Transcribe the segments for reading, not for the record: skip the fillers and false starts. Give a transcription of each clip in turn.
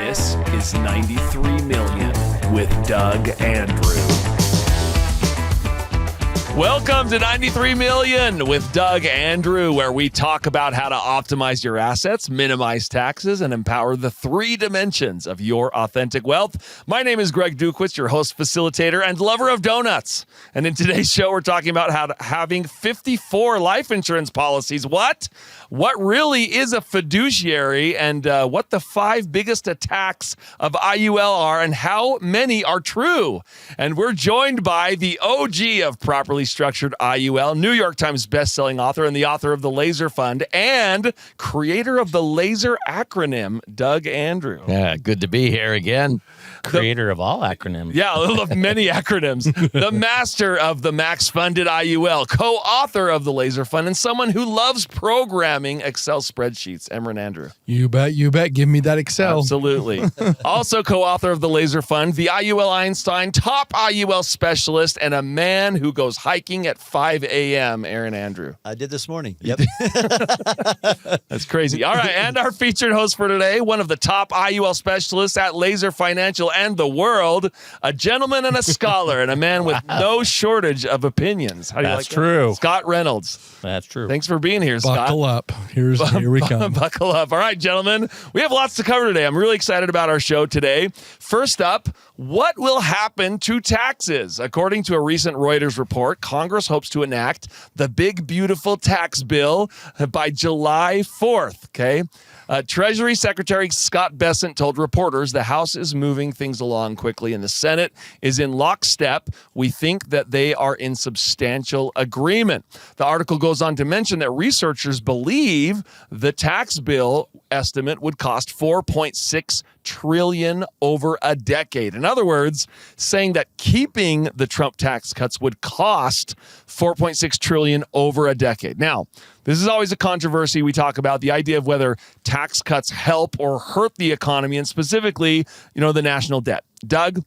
This is 93 Million with Doug Andrew. Welcome to 93 Million with Doug Andrew, where we talk about how to optimize your assets, minimize taxes, and empower the three dimensions of your authentic wealth. My name is Greg Dukowitz, your host, facilitator, and lover of donuts. And in today's show, we're talking about having 54 life insurance policies. What really is a fiduciary, and what the 5 biggest attacks of IUL are, and how many are true. And we're joined by the OG of properly structured IUL, New York Times bestselling author and the author of the Laser Fund and creator of the Laser acronym, Doug Andrew. Yeah, good to be here again. Creator of all acronyms. Yeah, of many acronyms. The master of the max-funded IUL, co-author of the Laser Fund, and someone who loves programming Excel spreadsheets, Emran Andrew. You bet. Give me that Excel. Absolutely. Also co-author of the Laser Fund, the IUL Einstein, top IUL specialist, and a man who goes hiking at 5 a.m., Aaron Andrew. I did this morning. Yep. That's crazy. All right, and our featured host for today, one of the top IUL specialists at Laser Financial and the world, a gentleman and a scholar, and a man with no shortage of opinions. How do you That's like true. That? Scott Reynolds. That's true. Thanks for being here, Scott. Buckle up. Here we come. Buckle up. All right, gentlemen. We have lots to cover today. I'm really excited about our show today. First up, what will happen to taxes? According to a recent Reuters report, Congress hopes to enact the big, beautiful tax bill by July 4th, okay? Treasury Secretary Scott Bessent told reporters the House is moving things along quickly and the Senate is in lockstep. We think that they are in substantial agreement. The article goes on to mention that researchers believe the tax bill estimate would cost $4.6 trillion over a decade. In other words, saying that keeping the Trump tax cuts would cost $4.6 trillion over a decade. Now, this is always a controversy. We talk about the idea of whether tax cuts help or hurt the economy, and specifically, the national debt. Doug,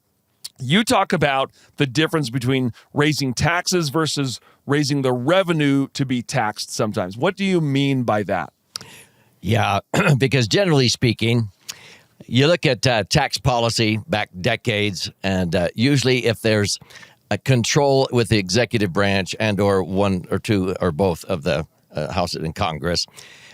you talk about the difference between raising taxes versus raising the revenue to be taxed sometimes. What do you mean by that? Yeah, because generally speaking, you look at tax policy back decades, and usually if there's a control with the executive branch and or one or two or both of the House and Congress,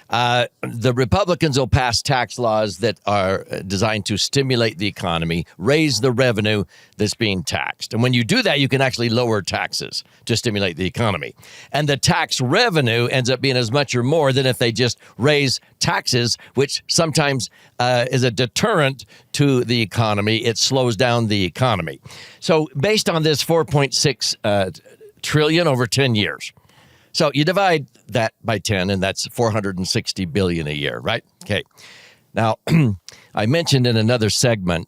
the Republicans will pass tax laws that are designed to stimulate the economy, raise the revenue that's being taxed. And when you do that, you can actually lower taxes to stimulate the economy. And the tax revenue ends up being as much or more than if they just raise taxes, which sometimes is a deterrent to the economy. It slows down the economy. So based on this $4.6 trillion over 10 years, so you divide that by 10, and that's $460 billion a year, right? Okay. Now, I mentioned in another segment,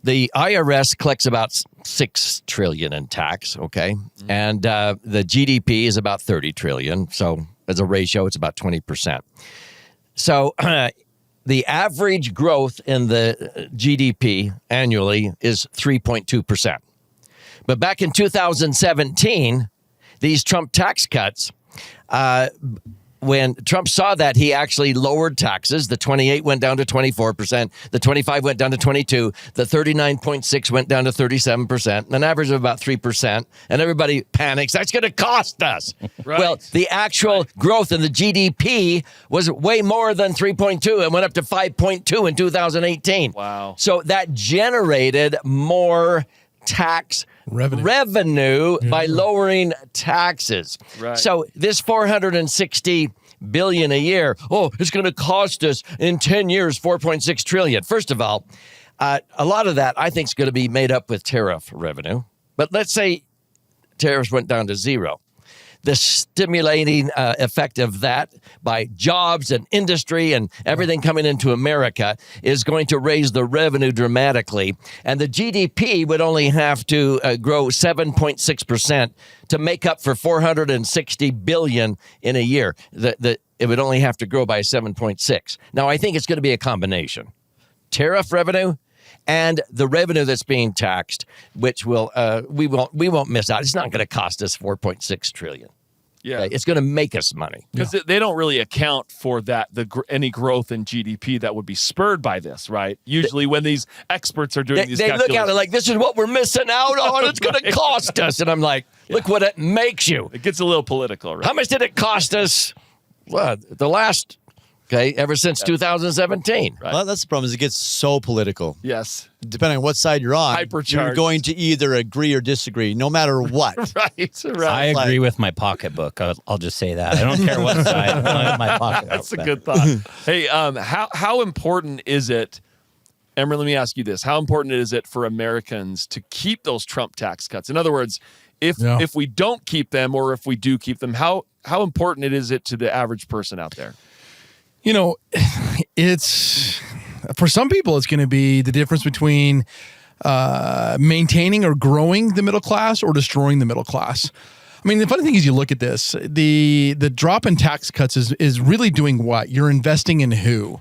the IRS collects about $6 trillion in tax, okay? Mm-hmm. And the GDP is about $30 trillion. So as a ratio, it's about 20%. So the average growth in the GDP annually is 3.2%. But back in 2017, these Trump tax cuts, when Trump saw that, he actually lowered taxes. The 28 went down to 24%. The 25 went down to 22. The 39.6 went down to 37%, an average of about 3%. And everybody panics. That's going to cost us. Right. Well, the actual growth in the GDP was way more than 3.2. It went up to 5.2 in 2018. Wow. So that generated more tax revenue by lowering taxes. Right. So this $460 billion a year, it's going to cost us in 10 years $4.6 trillion. First of all, a lot of that I think is going to be made up with tariff revenue. But let's say tariffs went down to zero. The stimulating effect of that by jobs and industry and everything coming into America is going to raise the revenue dramatically. And the GDP would only have to grow 7.6% to make up for $460 billion in a year. It would only have to grow by 7.6. Now, I think it's going to be a combination. Tariff revenue and the revenue that's being taxed, which will we won't miss out. It's not going to cost us $4.6 trillion. Yeah. Okay? It's going to make us money. Because they don't really account for that any growth in GDP that would be spurred by this, right? Usually when these experts are doing these They look at it like, this is what we're missing out on. It's going to cost us. And I'm like, look what it makes you. It gets a little political, right? How much did it cost us? Ever since 2017. Right. Well, that's the problem is it gets so political. Yes. Depending on what side you're on, Hypercharged. you're going to either agree or disagree, no matter what. Right. I agree with my pocketbook. I'll just say that. I don't care what side. My pocketbook. That's a good thought. Hey, how important is it, Emmer, let me ask you this. How important is it for Americans to keep those Trump tax cuts? In other words, if we don't keep them or if we do keep them, how important is it to the average person out there? You know, it's for some people, it's going to be the difference between maintaining or growing the middle class or destroying the middle class. I mean, the funny thing is, you look at this, the drop in tax cuts is really doing what? You're investing in who?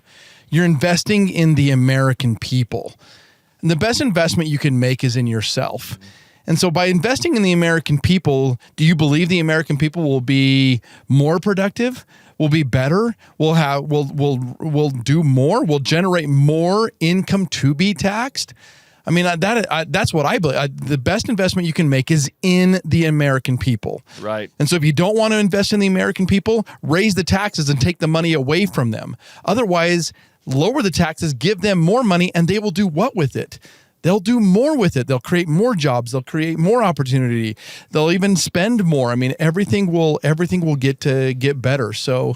You're investing in the American people. And the best investment you can make is in yourself. And so by investing in the American people, do you believe the American people will be more productive? Will be better? Will do more? Will generate more income to be taxed? I mean, that's what I believe. The best investment you can make is in the American people. Right. And so if you don't want to invest in the American people, raise the taxes and take the money away from them. Otherwise, lower the taxes, give them more money, and they will do what with it? They'll do more with it. They'll create more jobs. They'll create more opportunity. They'll even spend more. I mean, everything will get better. So,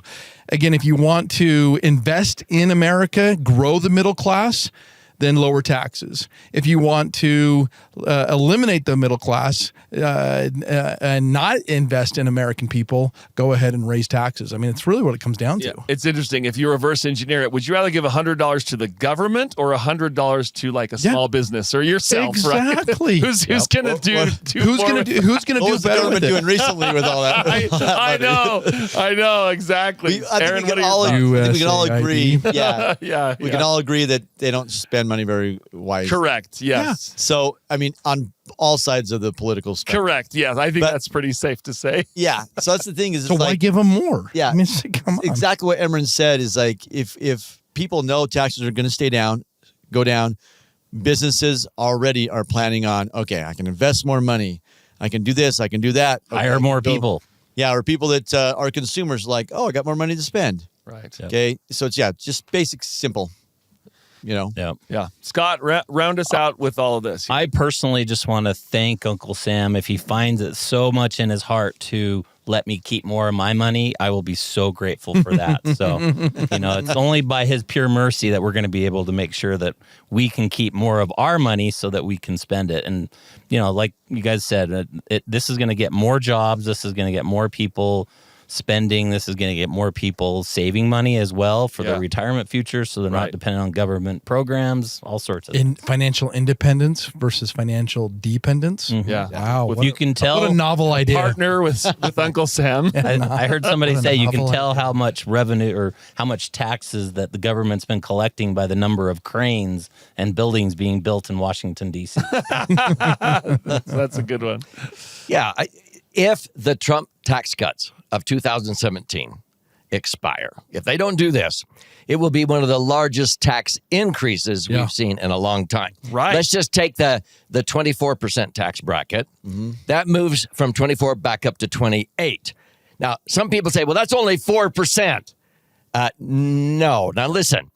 again, if you want to invest in America, grow the middle class, then lower taxes. If you want to eliminate the middle class and not invest in American people, go ahead and raise taxes. I mean, it's really what it comes down to. It's interesting. If you reverse engineer it, would you rather give $100 to the government or $100 to like a small business or yourself? Exactly. Right? Who's going to do? Who's going to do What better was the with government it? doing recently with all that? I know exactly. I think Aaron, we what can are all your thoughts? we can all agree. Yeah, Yeah, we can all agree that they don't spend money very wisely. Correct. Yes. So, I mean, on all sides of the political spectrum. Correct. Yes, I think But- that's pretty safe to say. Yeah. So that's the thing is, So it's why like give them more? Yeah. I mean, come on. exactly what Emran said is like if people know taxes are going to go down, businesses already are planning on, okay, I can invest more money. I can do this. I can do that. Okay, Hire more people. Yeah. Or people that are consumers like, oh, I got more money to spend. Right. Yep. Okay. So it's, just basic, simple, Yeah. Yeah. Scott, round us out with all of this. I personally just want to thank Uncle Sam. If he finds it so much in his heart to let me keep more of my money, I will be so grateful for that. So, it's only by his pure mercy that we're going to be able to make sure that we can keep more of our money so that we can spend it. And, like you guys said, this is going to get more jobs. This is going to get more people spending. This is going to get more people saving money as well for their retirement future, so they're not dependent on government programs, all sorts of In financial independence versus financial dependence. Yeah. Wow. Well, you can tell What a novel idea. Partner with Uncle Sam. I heard somebody say you can novel tell how much revenue or how much taxes that the government's been collecting by the number of cranes and buildings being built in Washington, D.C. That's a good one. Yeah. If the Trump tax cuts of 2017 expire, if they don't do this, it will be one of the largest tax increases we've seen in a long time. Right. Let's just take the 24% tax bracket. That moves from 24 back up to 28. Now, some people say, well, that's only 4%. No. Now, listen.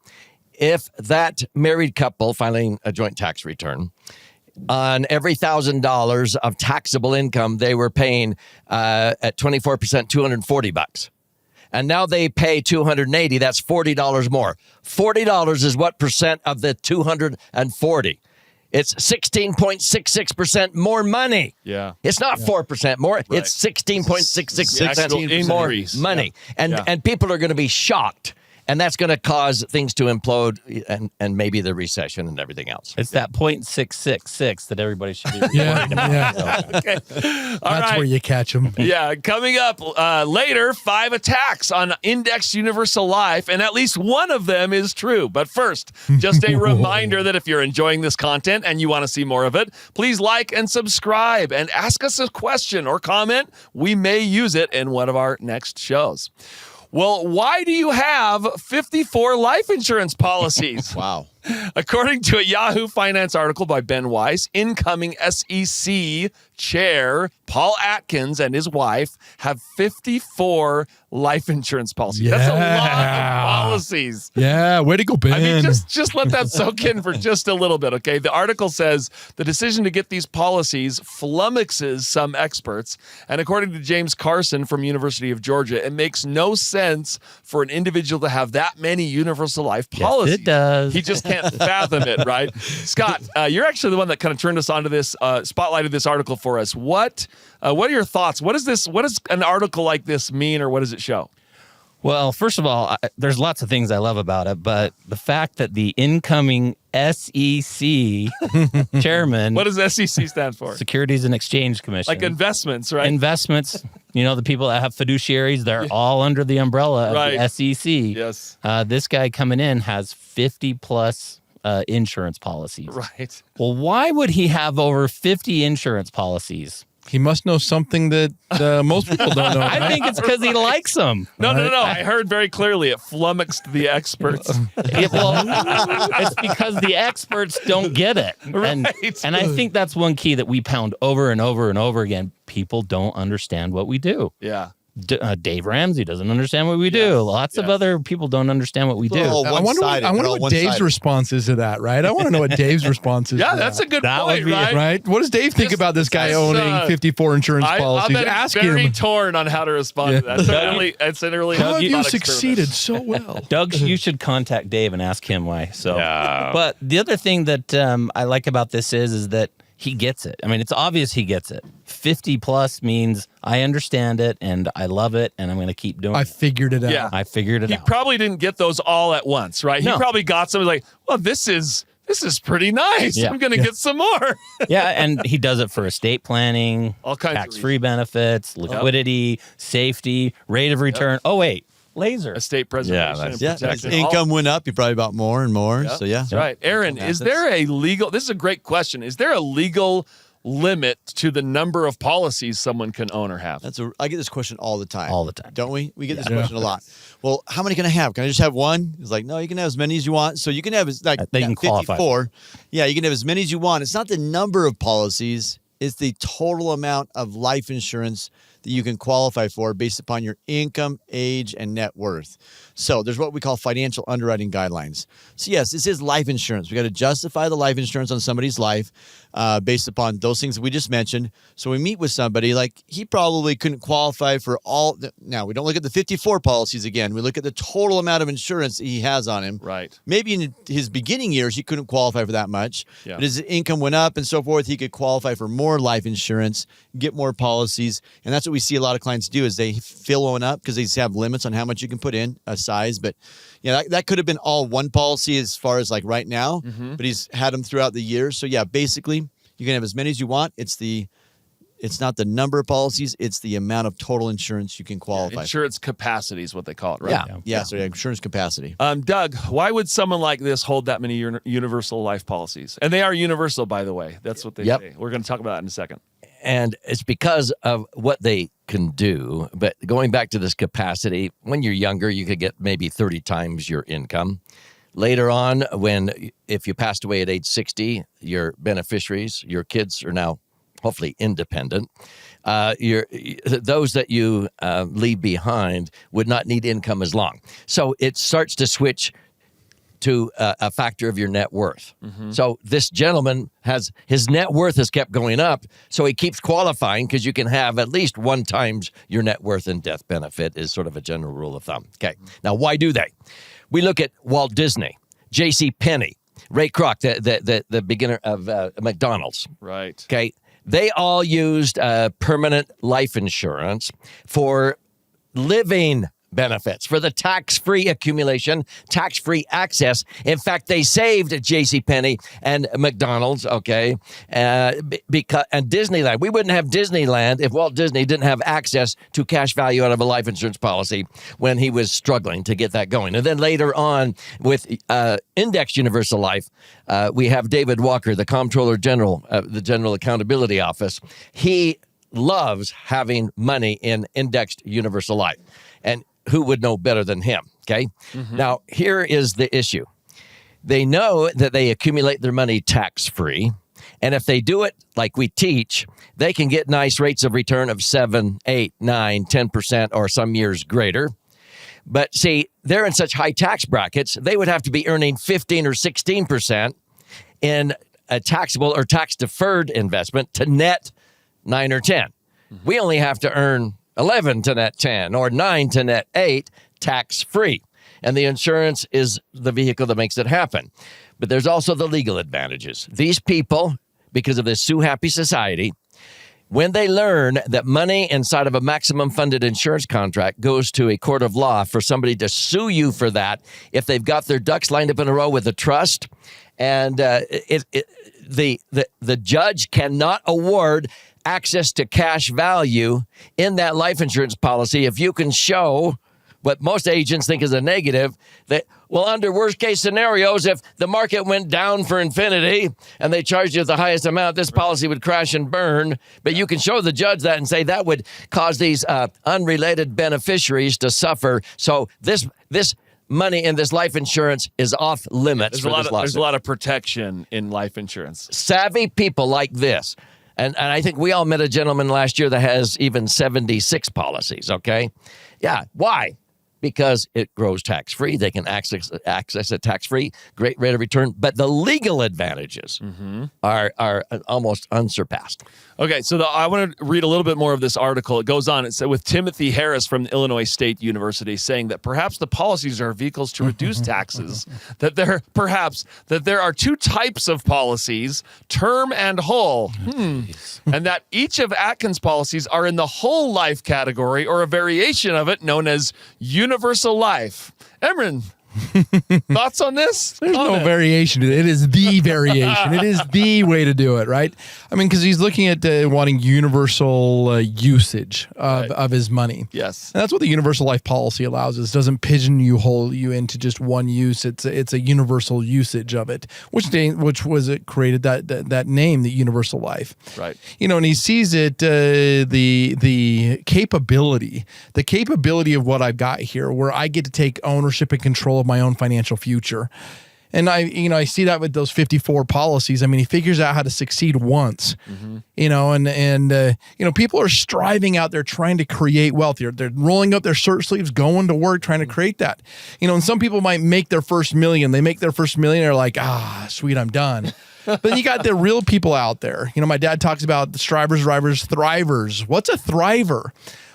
If that married couple filing a joint tax return, on every $1,000 of taxable income, they were paying at 24%, $240. And now they pay $280. That's $40 more. $40 is what percent of the 240? It's 16.66% more money. Yeah. It's not 4% more. It's 16.66% more increase. money. And people are going to be shocked. And that's going to cause things to implode and maybe the recession and everything else. It's that 0.666 that everybody should be Yeah, worried about. yeah. Okay. All That's right. where you catch them. Yeah, coming up later, 5 attacks on indexed universal life, and at least one of them is true. But first, just a reminder that if you're enjoying this content and you want to see more of it, please like and subscribe and ask us a question or comment. We may use it in one of our next shows. Well, why do you have 54 life insurance policies? Wow. According to a Yahoo Finance article by Ben Weiss, incoming SEC chair Paul Atkins and his wife have 54 life insurance policies. That's a lot Yeah. of policies. Yeah, way to go, Ben. I mean, just let that soak in for just a little bit, okay? The article says the decision to get these policies flummoxes some experts, and according to James Carson from University of Georgia, it makes no sense for an individual to have that many universal life policies. Yes, it does. He just can't fathom it, right? Scott, you're actually the one that kind of turned us onto this, spotlighted this article for us. What are your thoughts? What does an article like this mean, or what does it show? Well, first of all, there's lots of things I love about it, but the fact that the incoming SEC chairman, What does SEC stand for? Securities and Exchange Commission, Like investments, right? investments, the people that have fiduciaries, they're all under the umbrella of Right. the SEC. Yes. This guy coming in has 50 plus insurance policies. Right. Well, why would he have over 50 insurance policies? He must know something that most people don't know. I think it's because he likes them. No. I heard very clearly it flummoxed the experts. It's because the experts don't get it. Right. And I think that's one key that we pound over and over and over again. People don't understand what we do. Yeah. Dave Ramsey doesn't understand what we do. Lots of other people don't understand what we do. Well, I wonder what, Dave's one-sided. response is to that, right? I want to know what Dave's response is. Yeah, to that's that. a good That point, would be right? Right? What does Dave think Just- about this guy just, owning 54 insurance I'm policies? Ask Ask very him. torn on how to respond to that. It's an early How have you thought succeeded experiment. so well? Doug, you should contact Dave and ask him why. So, but the other thing that I like about this is that he gets it. I mean, it's obvious he gets it. 50 plus means I understand it and I love it and I'm going to keep doing I it. figured it out. Yeah. I figured it He out. probably didn't get those all at once, right? He No. probably got some like, well, this is pretty nice. Yeah. I'm going to get some more. Yeah, and he does it for estate planning, All kinds of tax-free benefits, liquidity, safety, rate of return. Oh, wait, laser. Estate preservation. that's- and Yeah, his protection. income went up. He probably bought more and more. Yep. So yeah, That's right. Aaron, is there a legal, this is a great question. Is there a legal limit to the number of policies someone can own or have? I get this question all the time. All the time. Don't we? We get this question a lot. Well, how many can I have? Can I just have one? It's like, no, you can have as many as you want. So you can have like They can qualify. 54. Yeah, you can have as many as you want. It's not the number of policies, it's the total amount of life insurance that you can qualify for based upon your income, age, and net worth. So there's what we call financial underwriting guidelines. So yes, this is life insurance. We got to justify the life insurance on somebody's life based upon those things that we just mentioned. So we meet with somebody, like he probably couldn't qualify for all. Now we don't look at the 54 policies again. We look at the total amount of insurance that he has on him. Right. Maybe in his beginning years, he couldn't qualify for that much. Yeah. But as his income went up and so forth, he could qualify for more life insurance, get more policies. And that's what we see a lot of clients do is they fill one up because they have limits on how much you can put in a size. But yeah, that could have been all one policy as far as like right now, but he's had them throughout the years. So yeah, basically you can have as many as you want. It's not the number of policies, it's the amount of total insurance you can qualify. Insurance capacity is what they call it, right? Yeah. So insurance capacity. Doug, why would someone like this hold that many universal life policies? And they are universal, by the way. That's what they Yep. say. We're going to talk about that in a second. And it's because of what they can do. But going back to this capacity, when you're younger, you could get maybe 30 times your income. Later on, if you passed away at age 60, your beneficiaries, your kids are now hopefully independent. Those that you leave behind would not need income as long. So it starts to switch to a factor of your net worth. So this gentleman his net worth has kept going up, so he keeps qualifying because you can have at least 1 times your net worth in death benefit is sort of a general rule of thumb. Okay, now why do they? We look at Walt Disney, J.C. Penney, Ray Kroc, the beginner of McDonald's. Right. Okay, they all used permanent life insurance for living benefits for the tax-free accumulation, tax-free access. In fact, they saved JCPenney and McDonald's, okay, because and Disneyland. We wouldn't have Disneyland if Walt Disney didn't have access to cash value out of a life insurance policy when he was struggling to get that going. And then later on with Indexed Universal Life, we have David Walker, the Comptroller General of the General Accountability Office. He loves having money in Indexed Universal Life. And who would know better than him, okay? Now, here is the issue. They know that they accumulate their money tax-free, and if they do it like we teach, they can get nice rates of return of 7, 8, 9, 10%, or some years greater. But see, they're in such high tax brackets, they would have to be earning 15 or 16% in a taxable or tax-deferred investment to net 9 or 10. We only have to earn 11 to net 10 or 9 to net 8 tax-free. And the insurance is the vehicle that makes it happen. But there's also the legal advantages. These people, because of this sue-happy society, when they learn that money inside of a maximum funded insurance contract goes to a court of law for somebody to sue you for that, if they've got their ducks lined up in a row with a trust, and the judge cannot award access to cash value in that life insurance policy if you can show what most agents think is a negative, that, well, under worst case scenarios, if the market went down for infinity and they charged you the highest amount, this policy would crash and burn. But you can show the judge that and say that would cause these unrelated beneficiaries to suffer. So this money in this life insurance is off limits. There's a lot of protection in life insurance. Savvy people like this. And I think we all met a gentleman last year that has even 76 policies, okay? Yeah, why? Because it grows tax-free. They can access it tax-free, great rate of return. But the legal advantages are almost unsurpassed. Okay, so I want to read a little bit more of this article. It goes on. It said, with Timothy Harris from Illinois State University saying that perhaps the policies are vehicles to reduce taxes, that there are two types of policies, term and whole, and that each of Atkins' policies are in the whole life category or a variation of it known as universal life. Emron, thoughts on this? There's no variation to it. It is the variation. It is the way to do it, right? I mean, because he's looking at wanting universal usage of his money. Yes. And that's what the universal life policy allows us. It doesn't pigeonhole you into just one use. It's a universal usage of it, which was it created that name, the universal life. Right. You know, and he sees it, the capability of what I've got here, where I get to take ownership and control of my own financial future. And I see that with those 54 policies. I mean, he figures out how to succeed once, and people are striving out there trying to create wealth here. They're rolling up their shirt sleeves, going to work, trying to create that, and some people might make their first million. They make their first million. They're like, sweet, I'm done. But then you got the real people out there. My dad talks about the strivers, drivers, thrivers. What's a thriver?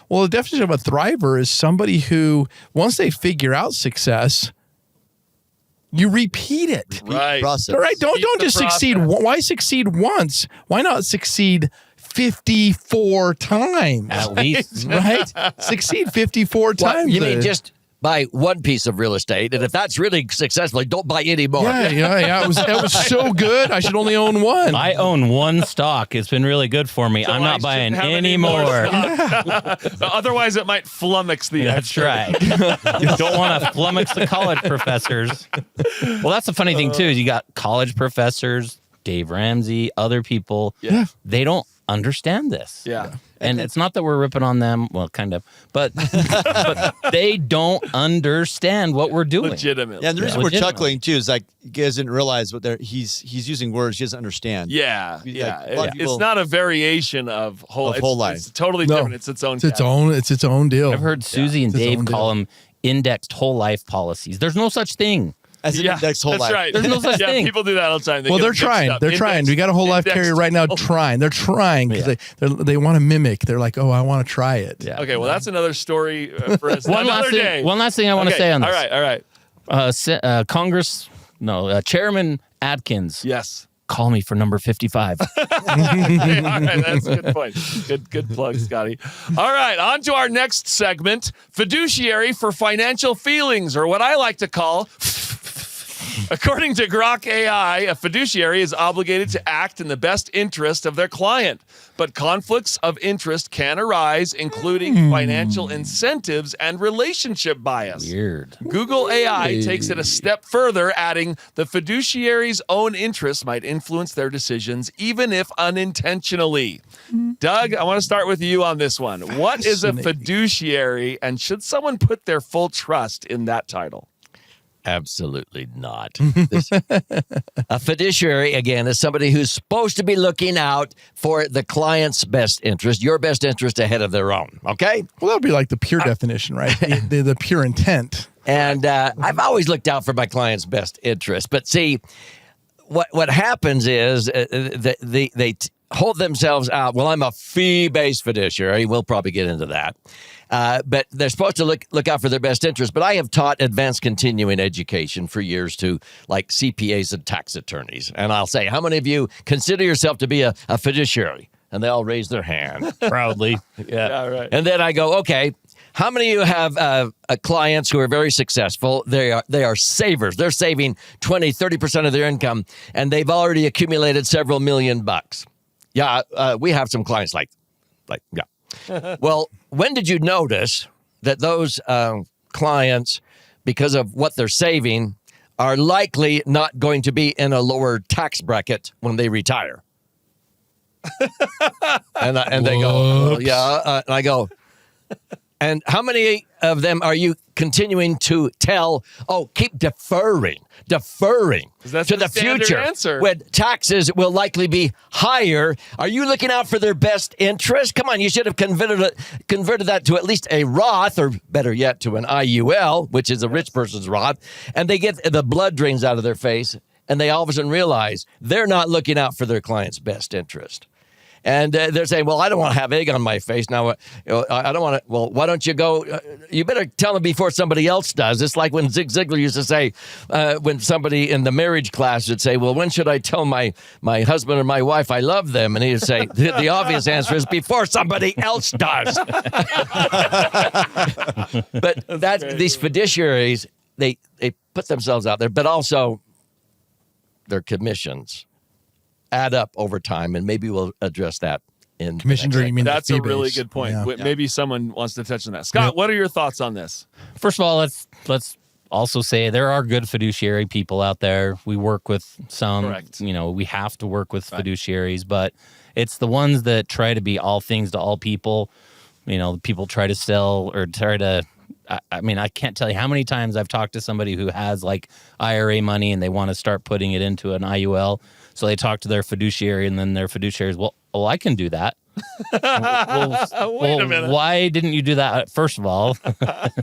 Well, the definition of a thriver is somebody who, once they figure out success, you repeat it. Right. Process. All right. Don't just succeed. Why succeed once? Why not succeed 54 times? At least. Right? Succeed 54 times. You mean just buy one piece of real estate, and if that's really successful, don't buy any more. Yeah. It was so good. I should only own one. I own one stock. It's been really good for me. So I'm I not buying shouldn't have any more. Otherwise, it might flummox the That's extra. right. You don't want to flummox the college professors. Well, that's the funny thing, too, is you got college professors, Dave Ramsey, other people. Yeah. They don't understand this. Yeah. And it's not that we're ripping on them, well, kind of, but they don't understand what we're doing. Legitimately. Yeah, and the reason we're Legitimately. chuckling too is like you guys didn't realize what he's using words he doesn't understand. Yeah. Like, Yeah. a lot of people- It's not a variation of whole life. It's totally No. different. It's its own. It's its own deal. I've heard Susie and It's its Dave own call deal. them indexed whole life policies. There's no such thing. As an index whole that's life. right. There's no such thing. People do that all the time. Well, they're trying. They're trying. We got a whole life carrier right now trying. They're trying because they want to mimic. They're like, I want to try it. Yeah. Okay, well, that's another story for us. One another last day. thing. One last thing I want to say on this. All right. Chairman Atkins Yes. call me for number 55. All right, that's a good point. Good plug, Scotty. All right, on to our next segment, fiduciary for financial feelings, or what I like to call according to Grok AI, a fiduciary is obligated to act in the best interest of their client, but conflicts of interest can arise, including financial incentives and relationship bias. Weird. Google AI takes it a step further, adding the fiduciary's own interests might influence their decisions, even if unintentionally. Doug, I want to start with you on this one. What is a fiduciary, and should someone put their full trust in that title? Absolutely not. A fiduciary, again, is somebody who's supposed to be looking out for the client's best interest, your best interest ahead of their own. Okay? Well, that would be like the pure definition, right? The pure intent. And I've always looked out for my client's best interest. But see, what happens is they hold themselves out. Well, I'm a fee-based fiduciary. We'll probably get into that. But they're supposed to look out for their best interest. But I have taught advanced continuing education for years to like CPAs and tax attorneys. And I'll say, how many of you consider yourself to be a fiduciary? And they all raise their hand proudly. Yeah, right. And then I go, okay, how many of you have clients who are very successful? They are savers. They're saving 20, 30% of their income, and they've already accumulated several $million. Yeah, we have some clients like yeah. Well, when did you notice that those clients, because of what they're saving, are likely not going to be in a lower tax bracket when they retire? and they go, well, yeah. And I go, and how many of them are you continuing to tell, oh, keep deferring That's to the the standard future answer. when taxes will likely be higher? Are you looking out for their best interest? Come on, you should have converted that to at least a Roth, or better yet, to an IUL, which is a rich person's Roth, and they get the blood drains out of their face, and they all of a sudden realize they're not looking out for their client's best interest. And they're saying, well, I don't want to have egg on my face. Now, I don't want to. Well, why don't you go? You better tell them before somebody else does. It's like when Zig Ziglar used to say, when somebody in the marriage class would say, well, when should I tell my husband or my wife I love them? And he would say, the obvious answer is before somebody else does. But these fiduciaries, they put themselves out there, but also their commissions add up over time, and maybe we'll address that in Commissions are, you mean, That's a fee-based. really good point. Yeah. Maybe someone wants to touch on that. Scott, what are your thoughts on this? First of all, let's also say there are good fiduciary people out there. We work with some. Correct. We have to work with fiduciaries, but it's the ones that try to be all things to all people. People try to sell or try to. I mean, I can't tell you how many times I've talked to somebody who has like IRA money and they want to start putting it into an IUL. So they talk to their fiduciary, and then their fiduciary is, well, I can do that. Wait a minute. Why didn't you do that, first of all? But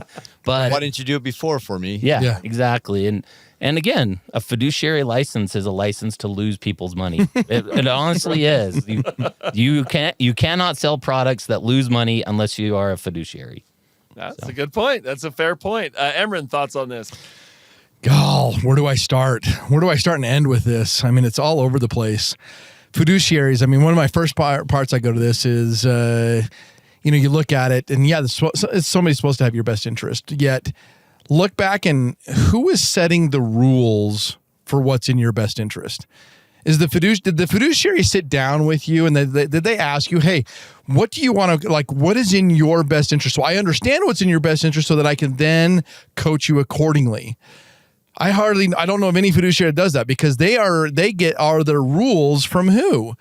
Why didn't you do it before for me? yeah, exactly. And again, a fiduciary license is a license to lose people's money. It honestly is. You cannot sell products that lose money unless you are a fiduciary. That's a good point. That's a fair point. Emran, thoughts on this? God, where do I start? Where do I start and end with this? I mean, it's all over the place. Fiduciaries. I mean, one of my first parts I go to this is, you look at it, and yeah, somebody's supposed to have your best interest. Yet, look back and who is setting the rules for what's in your best interest? Did the fiduciary sit down with you and did they ask you, hey, what do you want to, like, what is in your best interest? So I understand what's in your best interest so that I can then coach you accordingly. I don't know of any fiduciary that does that, because they get their rules from who?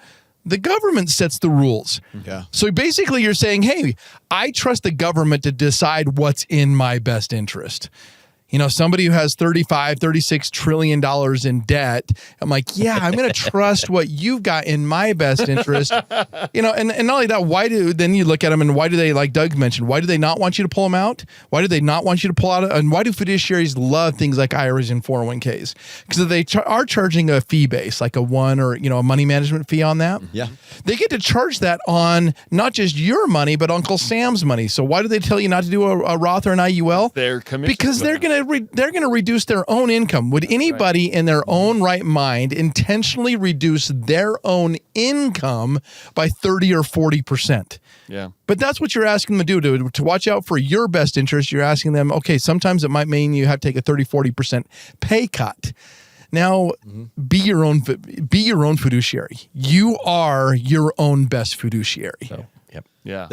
The government sets the rules. Yeah. So basically you're saying, hey, I trust the government to decide what's in my best interest. Somebody who has $36 trillion in debt, I'm like, yeah, I'm going to trust what you've got in my best interest. And not only that, then you look at them and why do they, like Doug mentioned, why do they not want you to pull them out? Why do they not want you to pull out? And why do fiduciaries love things like IRAs and 401ks? Because they are charging a fee base, like a a money management fee on that. Yeah. They get to charge that on not just your money, but Uncle Sam's money. So why do they tell you not to do a Roth or an IUL? Their commission. Because they're going they're going to reduce their own income. Would anybody in their own right mind intentionally reduce their own income by 30 or 40%? Yeah. But that's what you're asking them to do, to watch out for your best interest. You're asking them, okay, sometimes it might mean you have to take a 30, 40% pay cut. Now, be your own fiduciary. You are your own best fiduciary. Yeah. Yeah,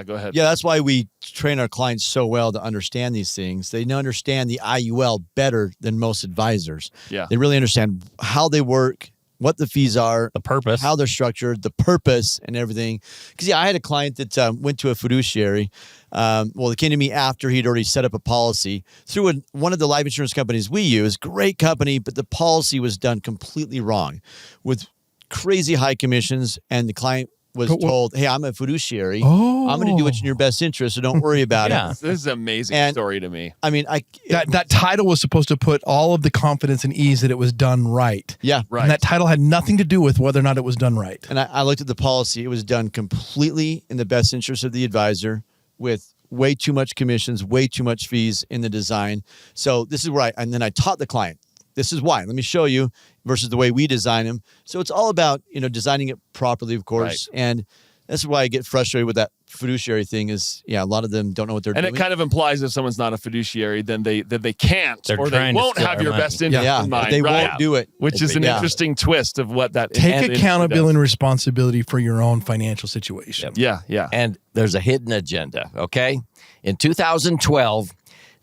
go ahead. Yeah, that's why we train our clients so well to understand these things. They understand the IUL better than most advisors. Yeah. They really understand how they work, what the fees are, The purpose. how they're structured, the purpose, and everything. Because I had a client that went to a fiduciary. They came to me after he'd already set up a policy through one of the life insurance companies we use. Great company, but the policy was done completely wrong, with crazy high commissions, and the client was told, "Hey, I'm a fiduciary. I'm going to do what's in your best interest, so don't worry about Yeah. This is an amazing story to me. I mean, That title was supposed to put all of the confidence and ease that it was done right. yeah, Right. And that title had nothing to do with whether or not it was done right. And I looked at the policy. It was done completely in the best interest of the advisor, with way too much commissions, way too much fees in the design. So this is where and then I taught the client, this is why. Let me show you, versus the way we design them. So it's all about, designing it properly, of course. Right. And that's why I get frustrated with that fiduciary thing is, a lot of them don't know what they're And doing. it kind of implies if someone's not a fiduciary, then they can't They're or they trying to won't steal have our your money. best interest yeah, in mind. they right? won't do it. Which is an Yeah. interesting twist of what that Take industry accountability and does. responsibility for your own financial situation. Yeah, yeah. And there's a hidden agenda, okay? In 2012,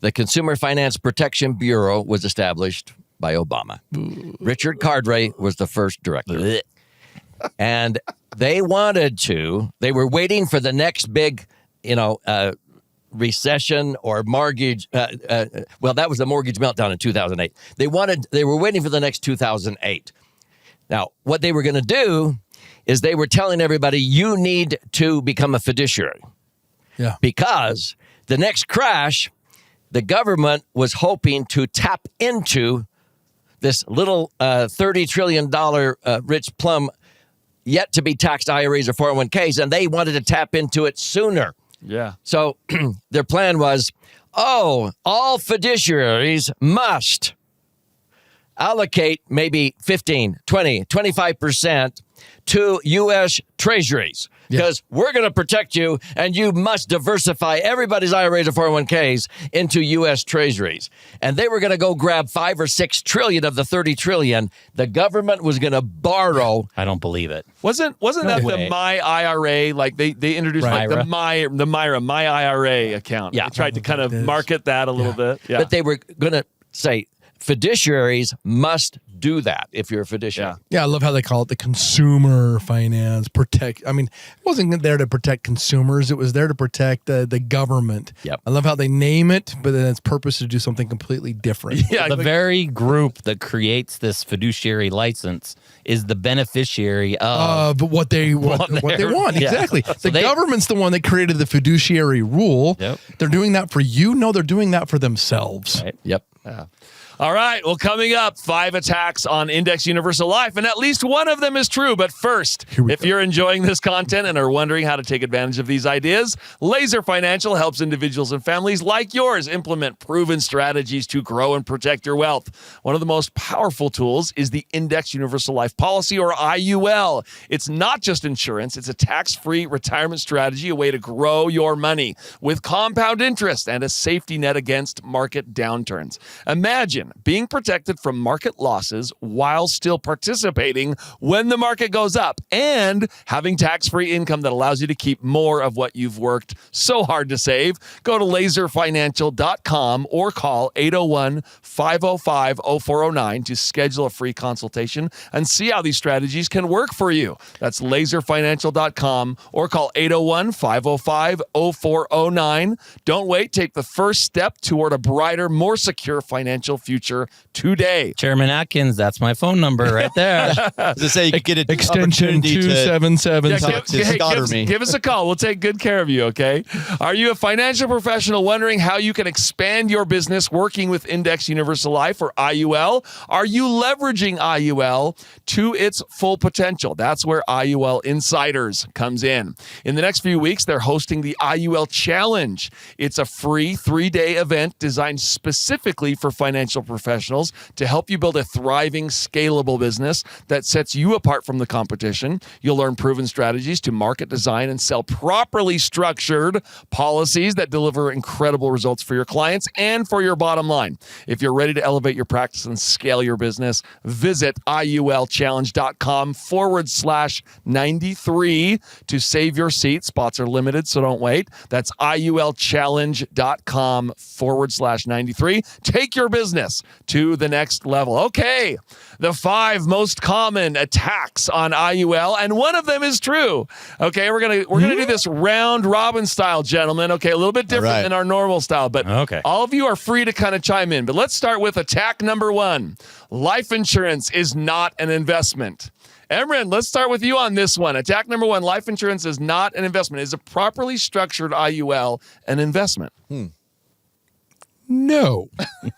the Consumer Finance Protection Bureau was established by Obama. Richard Cardray was the first director. And they were waiting for the next big, recession or mortgage. That was the mortgage meltdown in 2008. They were waiting for the next 2008. Now, what they were going to do is they were telling everybody, you need to become a fiduciary. Yeah. Because the next crash, the government was hoping to tap into this little $30 trillion rich plum yet to be taxed IRAs or 401ks, and they wanted to tap into it sooner. Yeah. So their plan was, all fiduciaries must allocate maybe 15, 20, 25% to U.S. Treasuries because we're going to protect you, and you must diversify everybody's IRAs or 401ks into U.S. Treasuries. And they were going to go grab 5 or 6 trillion of the 30 trillion. The government was going to borrow. I don't believe it. Wasn't that way. the My IRA? Like they introduced like the Myra. My IRA account. Yeah. They tried to kind of market that a little bit. Yeah. But they were going to say fiduciaries must do that if you're a fiduciary. Yeah, I love how they call it the consumer finance protect. I mean, it wasn't there to protect consumers. It was there to protect the government. Yep. I love how they name it, but then its purpose is to do something completely different. Yeah. The like- very group that creates this fiduciary license is the beneficiary of. But what they want. Yeah. Exactly. So The government's the one that created the fiduciary rule. Yep. They're doing that for you. No, they're doing that for themselves. Right. Yep. All right. Well, coming up, 5 attacks on Index Universal Life, and at least one of them is true. But first, if you're enjoying this content and are wondering how to take advantage of these ideas, Laser Financial helps individuals and families like yours implement proven strategies to grow and protect your wealth. One of the most powerful tools is the Index Universal Life Policy, or IUL. It's not just insurance. It's a tax-free retirement strategy, a way to grow your money with compound interest and a safety net against market downturns. Imagine being protected from market losses while still participating when the market goes up, and having tax-free income that allows you to keep more of what you've worked so hard to save. Go to laserfinancial.com or call 801-505-0409 to schedule a free consultation and see how these strategies can work for you. That's laserfinancial.com or call 801-505-0409. Don't wait. Take the first step toward a brighter, more secure your financial future today. Chairman Atkins, that's my phone number right there. As I say, you could get an Extension opportunity to 277. Yeah, talk to Scott or me. give us a call. We'll take good care of you, okay? Are you a financial professional wondering how you can expand your business working with Index Universal Life or IUL? Are you leveraging IUL to its full potential? That's where IUL Insiders comes in. In the next few weeks, they're hosting the IUL Challenge. It's a free 3-day event designed specifically for financial professionals to help you build a thriving, scalable business that sets you apart from the competition. You'll learn proven strategies to market, design, and sell properly structured policies that deliver incredible results for your clients and for your bottom line. If you're ready to elevate your practice and scale your business, visit IULchallenge.com/93 to save your seat. Spots are limited, so don't wait. That's IULchallenge.com/93. Take your business to the next level. Okay, the 5 most common attacks on IUL, and one of them is true. Okay, we're gonna do this round robin style, gentlemen. Okay, a little bit different than our normal style, but all of you are free to kind of chime in. But let's start with attack number 1. Life insurance is not an investment. Emran, let's start with you on this one. Attack number 1, life insurance is not an investment. Is a properly structured IUL an investment? No.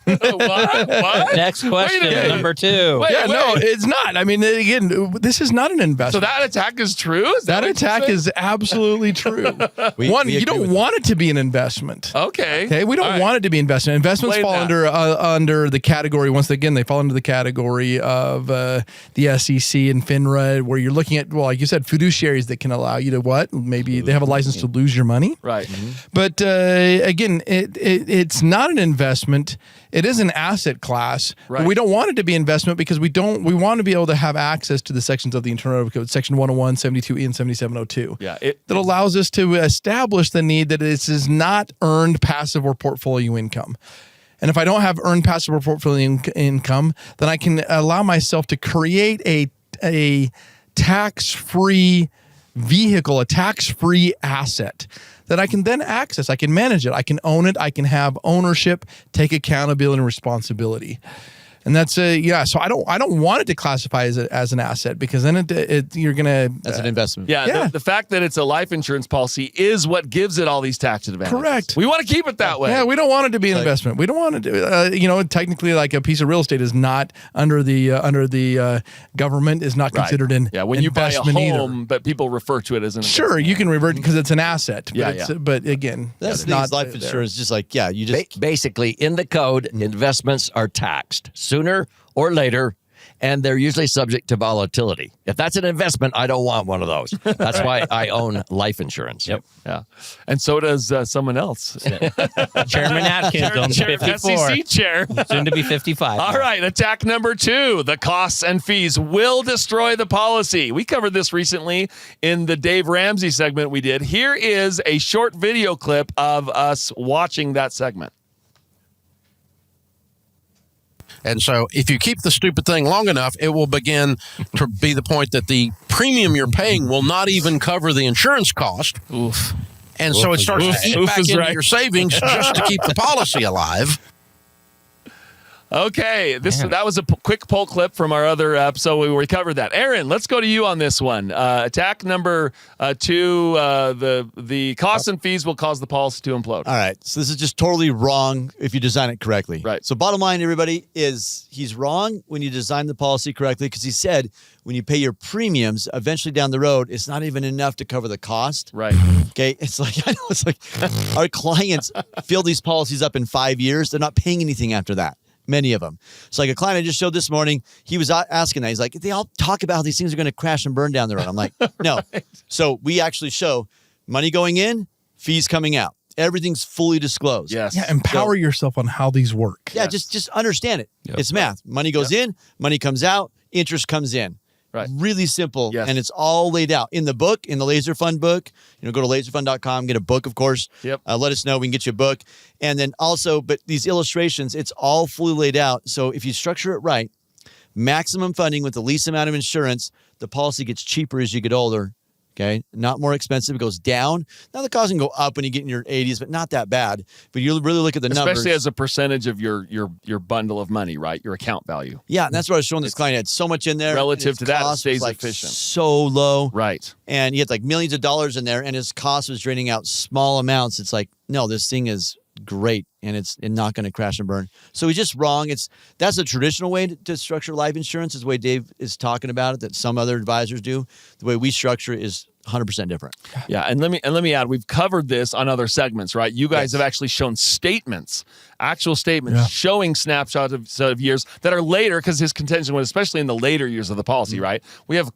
What? Next question, number 2. Wait, No, it's not. I mean, again, this is not an investment. So that attack is true? Is that what attack you're saying? is absolutely true. We You agree don't with want it to be an investment. Okay. Okay, we don't want it to be investment. Investments Explain fall that. under the category. Once again, they fall into the category of the SEC and FINRA, where you're looking at, well, like you said, fiduciaries that can allow you to what? Maybe they have a license to lose your money. Right. But again, it's not an investment. It is an asset class. Right. But we don't want it to be investment because we want to be able to have access to the sections of the Internal Revenue Code, Section 101, 72E, and 7702. Yeah. That allows us to establish the need that this is not earned passive or portfolio income. And if I don't have earned passive or portfolio income, then I can allow myself to create a tax-free vehicle, a tax-free asset that I can then access. I can manage it. I can own it. I can have ownership, take accountability and responsibility. And that's so I don't want it to classify as an asset because then you're gonna That's an investment. Yeah. The fact that it's a life insurance policy is what gives it all these tax advantages. Correct. We want to keep it that way. Yeah, we don't want it to be an investment. We don't want to do technically like a piece of real estate is not under the government is not considered an when you buy a investment home, either. but people refer to it as an Sure, you can revert because it's an asset. But but again, That's it's the not life there. insurance. Just like you just Basically, in the code, investments are taxed sooner or later, and they're usually subject to volatility. If that's an investment, I don't want one of those. That's why I own life insurance. Yep. Yeah. And so does someone else. Chairman Atkins owns 54. SEC chair. Soon to be 55. All right, attack number 2. The costs and fees will destroy the policy. We covered this recently in the Dave Ramsey segment we did. Here is a short video clip of us watching that segment. And so if you keep the stupid thing long enough, it will begin to be the point that the premium you're paying will not even cover the insurance cost. Oof. And so it starts to eat back into your savings just to keep the policy alive. Okay, that was a quick poll clip from our other episode where we covered that. Aaron, let's go to you on this one. Attack number 2, the costs and fees will cause the policy to implode. All right. So this is just totally wrong if you design it correctly. Right. So bottom line, everybody, is he's wrong when you design the policy correctly because he said when you pay your premiums, eventually down the road, it's not even enough to cover the cost. Right. Okay. It's like, I know it's like our clients fill these policies up in 5 years. They're not paying anything after that. Many of them. It's like a client I just showed this morning. He was asking that. He's like, they all talk about how these things are going to crash and burn down the road. I'm like, no. So we actually show money going in, fees coming out. Everything's fully disclosed. Yes. Yeah, empower yourself on how these work. Yeah, just understand it. It's math. Money goes in, money comes out, interest comes in. Right. Really simple. Yes. And it's all laid out in the book, in the Laser Fund book. Go to laserfund.com, get a book, of course. Yep. Let us know. We can get you a book. And then also, but these illustrations, it's all fully laid out. So if you structure it right, maximum funding with the least amount of insurance, the policy gets cheaper as you get older Okay, not more expensive. It goes down. Now the cost can go up when you get in your 80s, but not that bad. But you really look at the numbers, especially as a percentage of your bundle of money, right? Your account value. Yeah, and that's what I was showing this client. It had so much in there Relative to that, it cost stays was like efficient. so low, Right. and he had like millions of dollars in there, and his cost was draining out small amounts. It's like, no, this thing is great, and it's not going to crash and burn. So he's just wrong. That's a traditional way to structure life insurance, is the way Dave is talking about it, that some other advisors do. The way we structure it is 100% different. Yeah, and let me add, we've covered this on other segments, right? You guys have actually shown actual statements showing snapshots of years that are later, because his contention was especially in the later years of the policy, right? We have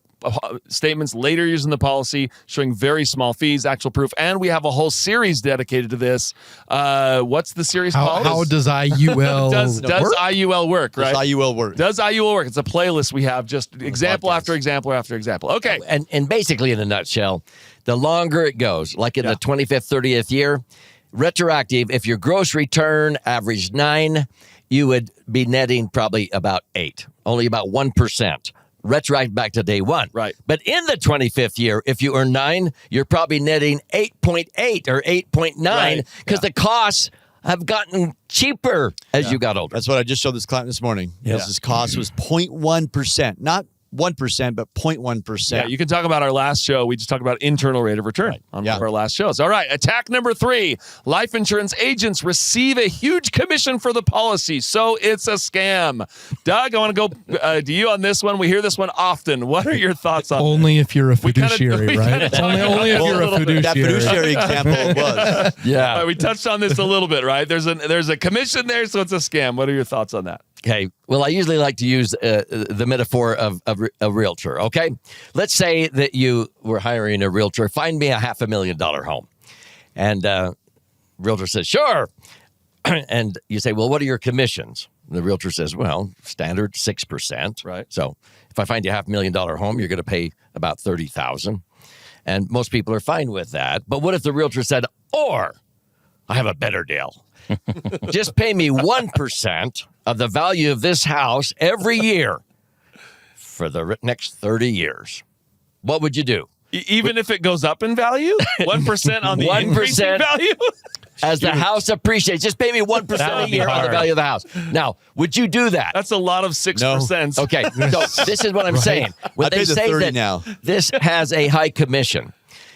statements later years in the policy showing very small fees, actual proof, and we have a whole series dedicated to this. What's the series called? How does IUL does work? IUL work, right? Does IUL work? Does IUL work? It's a playlist we have, just example after example after example. Okay. And basically, in a nutshell, the longer it goes, like in the 25th, 30th year, retroactive, if your gross return averaged 9, you would be netting probably about 8, only about 1%. Retroactive back to day one. Right. But in the 25th year, if you earn 9, you're probably netting 8.8 or 8.9 because the costs have gotten cheaper as you got older. That's what I just showed this client this morning. His cost was 0.1%, not 1%, but 0.1%. Yeah, you can talk about our last show. We just talked about internal rate of return on one of our last shows. All right, attack number 3. Life insurance agents receive a huge commission for the policy, so it's a scam. Doug, I want to go to you on this one. We hear this one often. What are your thoughts on Only if you're a We kinda- fiduciary, we right? kinda It's only if talked you're a about fiduciary. That fiduciary example was. Yeah. All right, we touched on this a little bit, right? There's a commission there, so it's a scam. What are your thoughts on that? Okay. Well, I usually like to use the metaphor of a realtor. Okay. Let's say that you were hiring a realtor. Find me a $500,000 home. And realtor says, sure. And you say, well, what are your commissions? And the realtor says, well, standard 6%. Right. So if I find you a $500,000 home, you're going to pay about $30,000. And most people are fine with that. But what if the realtor said, or I have a better deal. Just pay me 1% of the value of this house every year for the next 30 years. What would you do? Even if it goes up in value? 1% on the 1% increasing value? As the house appreciates, just pay me 1% a year on the value of the house. Now, would you do that? That's a lot of 6%. Okay, so this is what I'm saying. When I they paid the say 30 that now. this has a high commission,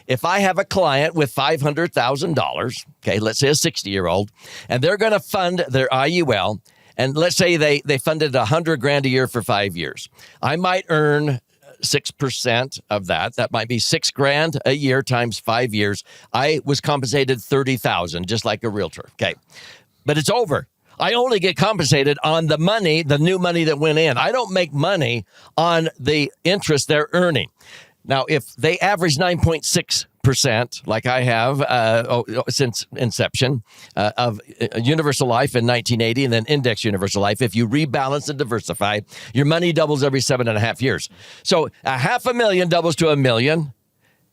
if I have a client with $500,000, okay, let's say a 60-year-old, and they're going to fund their IUL, and let's say they funded $100,000 a year for 5 years, I might earn 6% of that. That might be $6,000 a year times 5 years. I was compensated $30,000, just like a realtor. Okay, but it's over. I only get compensated on the money, the new money that went in. I don't make money on the interest they're earning. Now, if they average 9.6%, like I have since inception of Universal Life in 1980 and then Index Universal Life, if you rebalance and diversify, your money doubles every 7.5 years. So $500,000 doubles to $1 million,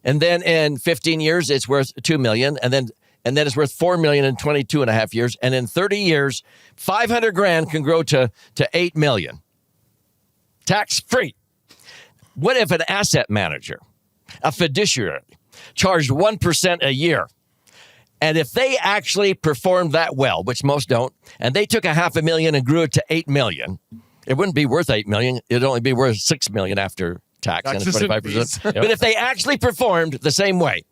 and then in 15 years, it's worth $2 million, and then it's worth $4 million in 22.5 years, and in 30 years, $500,000 can grow to $8 million, tax free. What if an asset manager, a fiduciary, charged 1% a year? And if they actually performed that well, which most don't, and they took $500,000 and grew it to $8 million, it wouldn't be worth $8 million. It'd only be worth $6 million after tax and 25%. But if they actually performed the same way,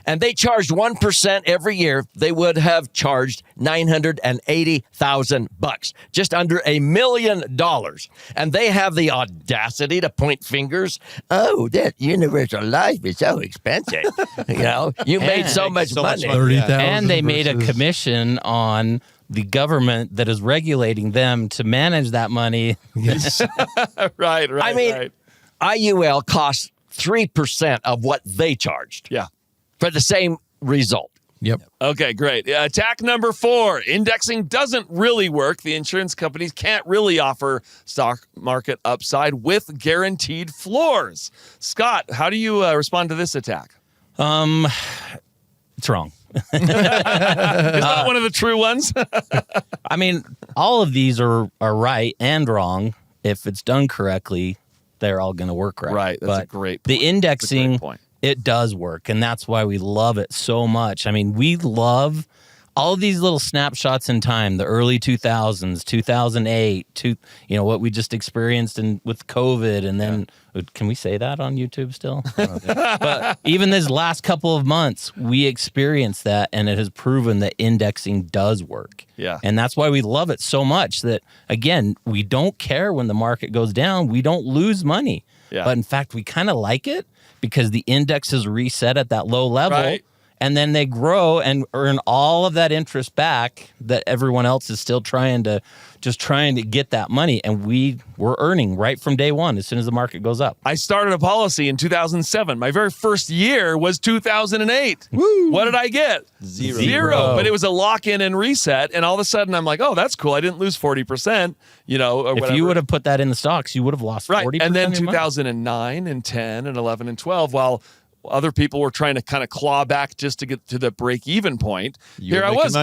and they charged 1% every year, they would have charged $980,000, just under $1 million. And they have the audacity to point fingers. Oh, that Universal Life is so expensive. You made so much money. 30,000 And they made a versus- commission on the government that is regulating them to manage that money. Yes. Right. I mean, right. IUL costs 3% of what they charged Yeah. for the same result. Yep. Okay, great. Attack number 4. Indexing doesn't really work. The insurance companies can't really offer stock market upside with guaranteed floors. Scott, how do you respond to this attack? It's wrong. Is that one of the true ones? I mean, all of these are right and wrong. If it's done correctly, they're all going to work right. Right, that's a But great the point. indexing That's a great point. It does work, and that's why we love it so much. I mean, we love all of these little snapshots in time, the early 2000s, 2008, what we just experienced with COVID. And then, can we say that on YouTube still? But even this last couple of months, we experienced that, and it has proven that indexing does work. Yeah. And that's why we love it so much that, again, we don't care when the market goes down. We don't lose money. Yeah. But in fact, we kind of like it because the index is reset at that low level. Right. And then they grow and earn all of that interest back that everyone else is still trying to get that money. And we're earning right from day one as soon as the market goes up. I started a policy in 2007. My very first year was 2008. Woo. What did I get? Zero. But it was a lock-in and reset. And all of a sudden, I'm like, oh, that's cool. I didn't lose 40%, or if whatever. you would have put that in the stocks, you would have lost 40%. Right. And then of your money. 2009 and 10 and 11 and 12, while other people were trying to kind of claw back just to get to the break-even point, here I was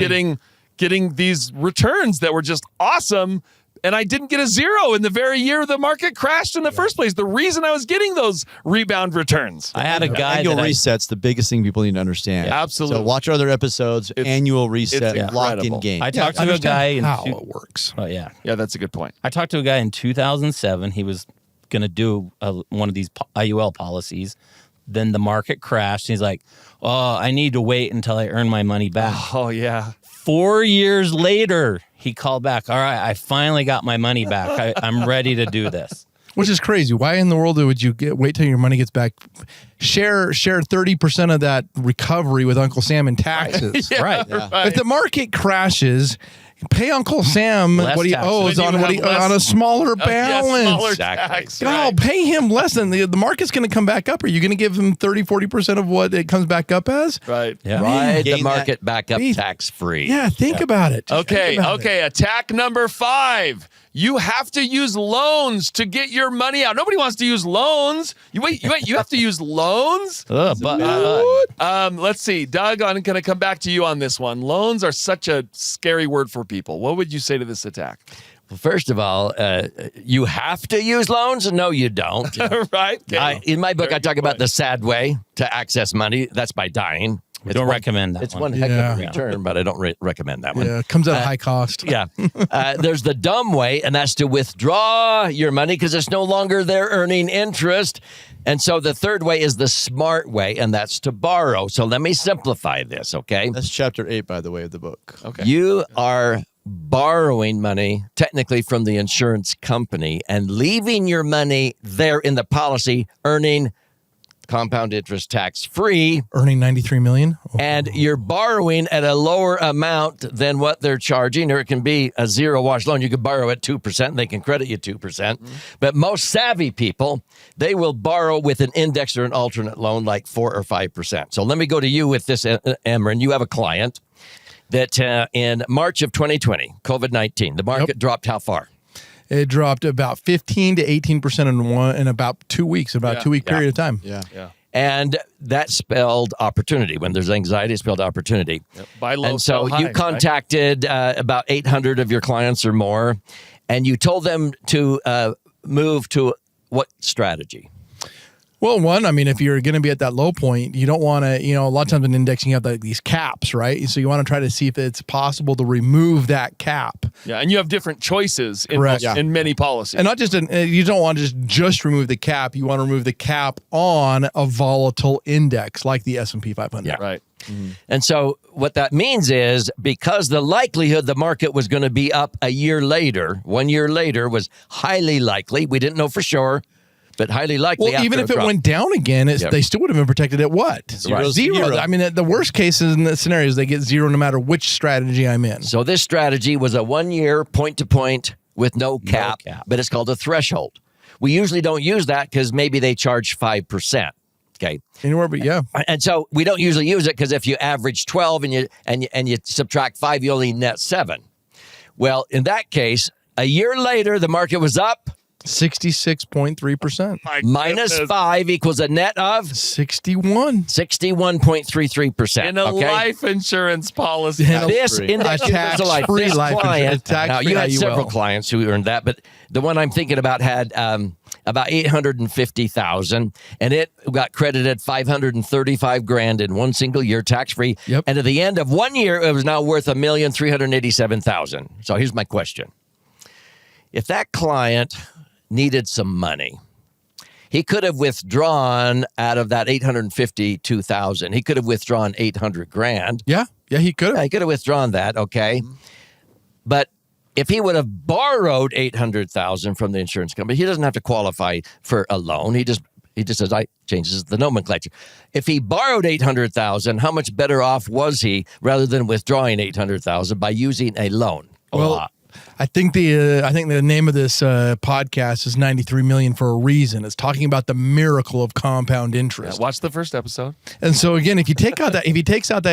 getting these returns that were just awesome, and I didn't get a zero in the very year the market crashed in the first place. The reason I was getting those rebound returns. I had a guy Annual reset's the biggest thing people need to understand. Yeah, absolutely. So watch our other episodes. Annual reset, it's lock-in incredible. game. I talked to a guy in how it works. Oh yeah. Yeah, that's a good point. I talked to a guy in 2007. He was going to do one of these IUL policies. Then the market crashed. He's like, oh, I need to wait until I earn my money back. Oh, yeah. 4 years later, he called back. All right, I finally got my money back. I'm ready to do this. Which is crazy. Why in the world would you wait till your money gets back? Share 30% of that recovery with Uncle Sam in taxes. Right. Right. If the market crashes, pay Uncle Sam Less what he taxes. owes Then on you have on a smaller balance. smaller Exactly. tax. No, Right. pay him less than the market's going to come back up. Are you going to give him 40% of what it comes back up as? Right. Yeah. Ride the Gain market back up Be- tax-free. Yeah, think about it. Just Okay, think about it. okay. Attack number 5. You have to use loans to get your money out. Nobody wants to use loans. You have to use loans? Let's see. Doug, I'm going to come back to you on this one. Loans are such a scary word for people. What would you say to this attack? Well, first of all, you have to use loans? No, you don't. Right? Okay. In my book, Very I talk good about point. the sad way to access money. That's by dying. We don't recommend that It's one. one heck of Yeah. a return, but I don't recommend that one. Yeah, it comes at a high cost. Yeah. There's the dumb way, and that's to withdraw your money because it's no longer there earning interest. And so the third way is the smart way, and that's to borrow. So let me simplify this, okay? That's chapter 8, by the way, of the book. Okay. You are borrowing money technically from the insurance company and leaving your money there in the policy earning compound interest tax free, Earning $93 million. Oh. and you're borrowing at a lower amount than what they're charging, or it can be a zero wash loan. You could borrow at 2% and they can credit you 2%. But most savvy people, they will borrow with an index or an alternate loan like 4 or 5%. So let me go to you with this, Emran. You have a client that in March of 2020, COVID-19, the market dropped how far? It dropped about 15 to 18% in about 2 weeks, about a 2 week period of time. Yeah. And that spelled opportunity. When there's anxiety, it spelled opportunity. Buy low, And so sell high, you right? contacted about 800 of your clients or more, and you told them to move to what strategy? Well, one, I mean, if you're going to be at that low point, you don't want to, a lot of times in indexing, you have these caps, right? So you want to try to see if it's possible to remove that cap. Yeah, and you have different choices in, Correct. in many policies. And not just, you don't want to just remove the cap. You want to remove the cap on a volatile index like the S&P 500. Yeah. Right. And so what that means is because the likelihood the market was going to be up a year later, 1 year later was highly likely. We didn't know for sure, but highly likely. Well, even after if a it drop. went down again, they still would have been protected at what? Zero. I mean, the worst cases in the scenarios, they get zero no matter which strategy I'm in. So this strategy was a 1 year point to point with no cap, but it's called a threshold. We usually don't use that because maybe they charge 5%. Okay. Anywhere but yeah. And so we don't usually use it because if you average 12 and you subtract 5, you only net 7. Well, in that case, a year later, the market was up. 66.3%. Minus 5 equals a net of 61. 61.33%. In a life insurance policy. This index universal life, this client, now you had IUL. several clients who earned that, but the one I'm thinking about had about 850,000, and it got credited 535 grand in one single year, tax free. Yep. And at the end of 1 year, it was now worth $1,387,000. So here's my question: if that client needed some money, he could have withdrawn out of that 852,000. He could have withdrawn 800 grand. Yeah, he could Yeah, have. he could have withdrawn that, okay? But if he would have borrowed 800,000 from the insurance company, he doesn't have to qualify for a loan. He just says, I changes the nomenclature. If he borrowed 800,000, how much better off was he rather than withdrawing 800,000 by using a loan? A lot. I think the name of this podcast is 93 million for a reason. It's talking about the miracle of compound interest. Watch the first episode. And so again, if he takes out that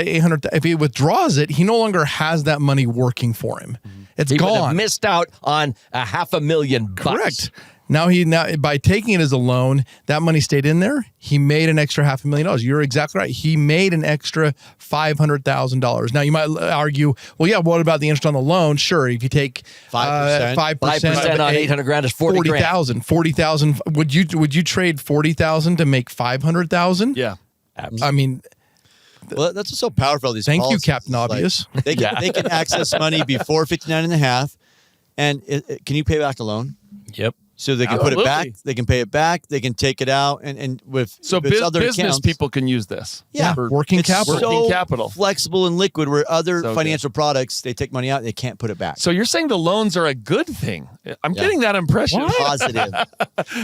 800, if he withdraws it, he no longer has that money working for him. It's He would have gone. missed out on $500,000 bucks. Correct. Now by taking it as a loan, that money stayed in there. He made an extra $500,000. You're exactly right. He made an extra $500,000. Now you might argue, well, yeah, what about the interest on the loan? Sure, if you take 5%. 5% on 800 grand is 40 grand. 40,000. 40,000. Would you trade 40,000 to make 500,000? Yeah. I mean, Well, that's what's so powerful. These thank you, policies. Captain It's like, Obvious. they can access money before 59 and a half. And can you pay back the loan? Yep. So they can put it back. Absolutely. They can pay it back. They can take it out. And with So with other business accounts, people can use this. Yeah. For Working it's capital. so Working capital. flexible and liquid, where other So financial products, they take money out, they can't put it back. So you're saying the loans are a good thing? I'm getting that impression. Positive.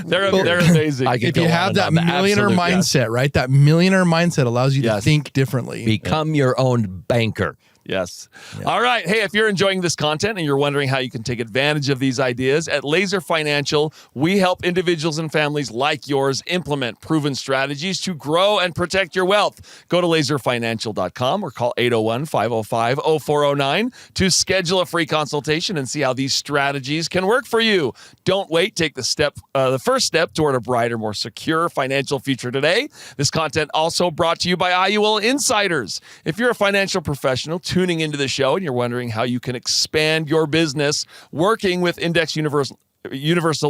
They're amazing. I could If go you on have and that on. millionaire Absolute, mindset, right? That millionaire mindset allows you to Yes. think differently. Become your own banker. Yes. All right. Hey, if you're enjoying this content and you're wondering how you can take advantage of these ideas, at Laser Financial, we help individuals and families like yours implement proven strategies to grow and protect your wealth. Go to laserfinancial.com or call 801-505-0409 to schedule a free consultation and see how these strategies can work for you. Don't wait. Take the first step toward a brighter, more secure financial future today. This content also brought to you by IUL Insiders. If you're a financial professional tuning into the show and you're wondering how you can expand your business working with Index Universal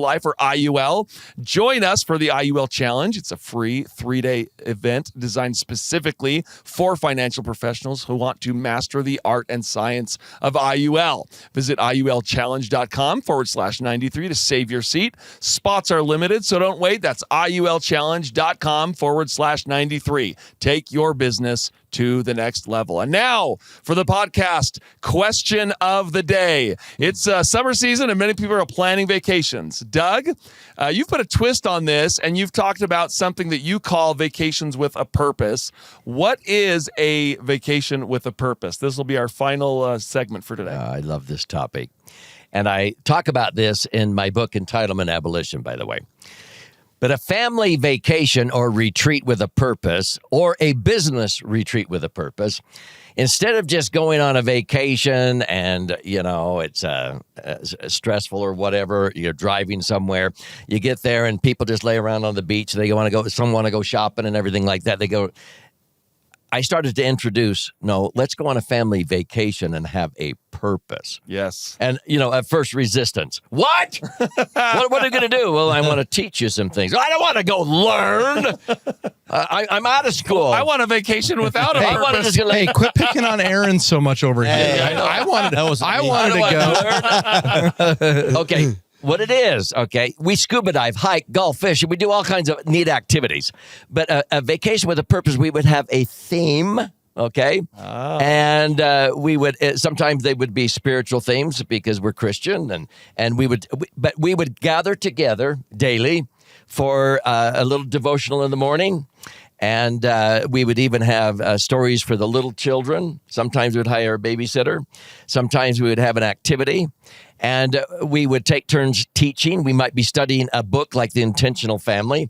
Life, or IUL, join us for the IUL Challenge. It's a free 3-day event designed specifically for financial professionals who want to master the art and science of IUL. Visit IULchallenge.com/93 to save your seat. Spots are limited, so don't wait. That's IULchallenge.com/93. Take your business to the next level. And now for the podcast question of the day. It's summer season and many people are planning vacations. Doug, you've put a twist on this and you've talked about something that you call vacations with a purpose. What is a vacation with a purpose? This will be our final segment for today. I love this topic. And I talk about this in my book, Entitlement Abolition, by the way. But a family vacation or retreat with a purpose, or a business retreat with a purpose, instead of just going on a vacation and, it's stressful or whatever, you're driving somewhere, you get there and people just lay around on the beach. Some want to go shopping and everything like that. I started to introduce, let's go on a family vacation and have a purpose. Yes. And, at first resistance. What? what are you going to do? Well, I want to teach you some things. I don't want to go learn. I'm out of school. I want a vacation without a I want to purpose. just Hey, quit picking on Aaron so much over here. Hey, I wanted to go. Okay. What it is, okay? We scuba dive, hike, golf, fish, and we do all kinds of neat activities. But a vacation with a purpose, we would have a theme, okay? And we would sometimes they would be spiritual themes because we're Christian, and we would gather together daily for a little devotional in the morning. And we would even have stories for the little children. Sometimes we would hire a babysitter. Sometimes we would have an activity. And we would take turns teaching. We might be studying a book like The Intentional Family.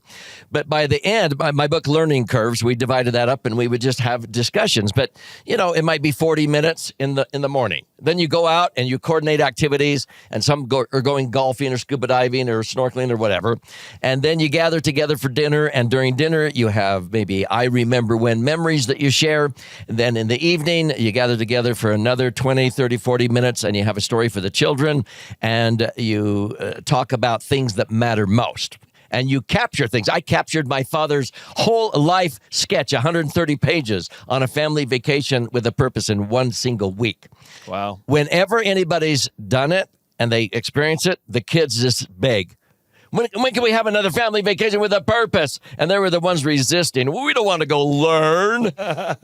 But by the end, by my book, Learning Curves, we divided that up and we would just have discussions. But, it might be 40 minutes in the morning. Then you go out and you coordinate activities, and some are going golfing or scuba diving or snorkeling or whatever. And then you gather together for dinner. And during dinner, you have maybe I remember when memories that you share. And then in the evening, you gather together for another 20, 30, 40 minutes, and you have a story for the children. And you talk about things that matter most. and you capture things. I captured my father's whole life sketch, 130 pages, on a family vacation with a purpose in one single week. Wow. Whenever anybody's done it and they experience it, the kids just beg, when can we have another family vacation with a purpose? And they were the ones resisting. Well, we don't want to go learn.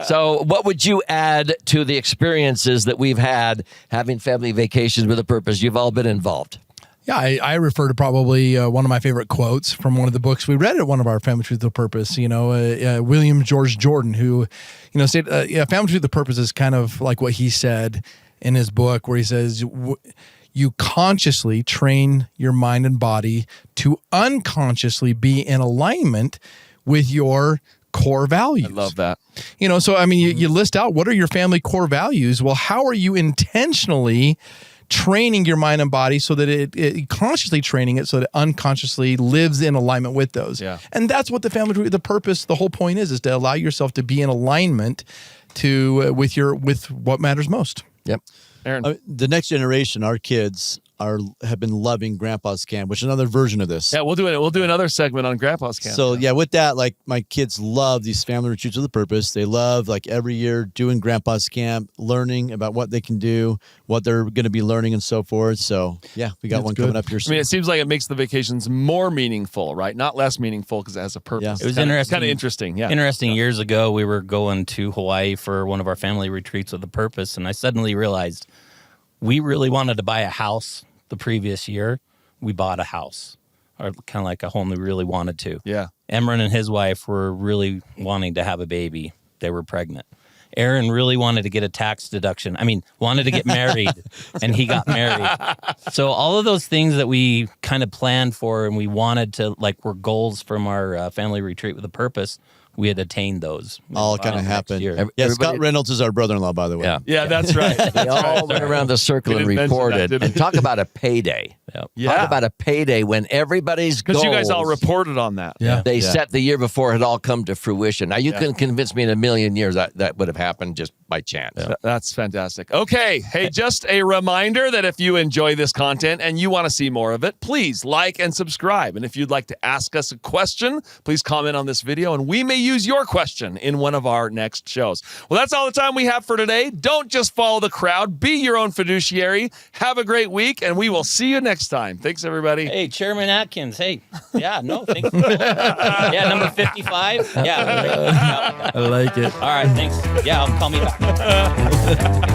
So what would you add to the experiences that we've had having family vacations with a purpose? You've all been involved. Yeah, I refer to probably one of my favorite quotes from one of the books we read at one of our Family Truth with a Purpose. William George Jordan, who, said, Family Truth with a Purpose is kind of like what he said in his book, where he says, you consciously train your mind and body to unconsciously be in alignment with your core values. I love that. You list out, what are your family core values? Well, how are you intentionally training your mind and body so that it consciously training it so that it unconsciously lives in alignment with those? Yeah. And that's what the purpose, the whole point is to allow yourself to be in alignment with what matters most. Yep. Aaron. The next generation, our kids have been loving Grandpa's Camp, which is another version of this. Yeah, we'll do it. We'll do another segment on Grandpa's Camp. So with that, like my kids love these family retreats with a purpose. They love like every year doing Grandpa's Camp, learning about what they can do, what they're going to be learning, and so forth. So yeah, we got That's one good. coming up here soon. I mean, it seems like it makes the vacations more meaningful, right? Not less meaningful because it has a purpose. Yeah. It was Kind interesting. of interesting. Yeah. Interesting. Years ago, we were going to Hawaii for one of our family retreats with a purpose, and I suddenly realized we really wanted to buy a house. The previous year, we bought a house, or kind of like a home we really wanted to. Yeah. Emron and his wife were really wanting to have a baby. They were pregnant. Aaron really wanted to get a tax deduction. Wanted to get married, and he got married. So all of those things that we kind of planned for and we wanted to, were goals from our family retreat with a purpose, we had attained those. All kind of next happened. year. Yeah, Everybody- Scott Reynolds is our brother-in-law, by the way. Yeah. Yeah, that's right. They all went around the circle We and didn't mention that, reported. did we? And talk about a payday. Yep. Yeah. Talk about a payday when everybody's Because you guys all goals reported on that. Yeah. they Yeah. set the year before had all come to fruition. Now, you Yeah. can convince me in a million years that would have happened just by chance. That's fantastic. Okay. Hey, just a reminder that if you enjoy this content and you want to see more of it, please like and subscribe. And if you'd like to ask us a question, please comment on this video and we may use your question in one of our next shows. Well, that's all the time we have for today. Don't just follow the crowd. Be your own fiduciary. Have a great week, and we will see you next time. Thanks, everybody. Hey, Chairman Atkins. Hey, thanks. Yeah, number 55. Yeah. I like it. All right, thanks. Yeah, call me back.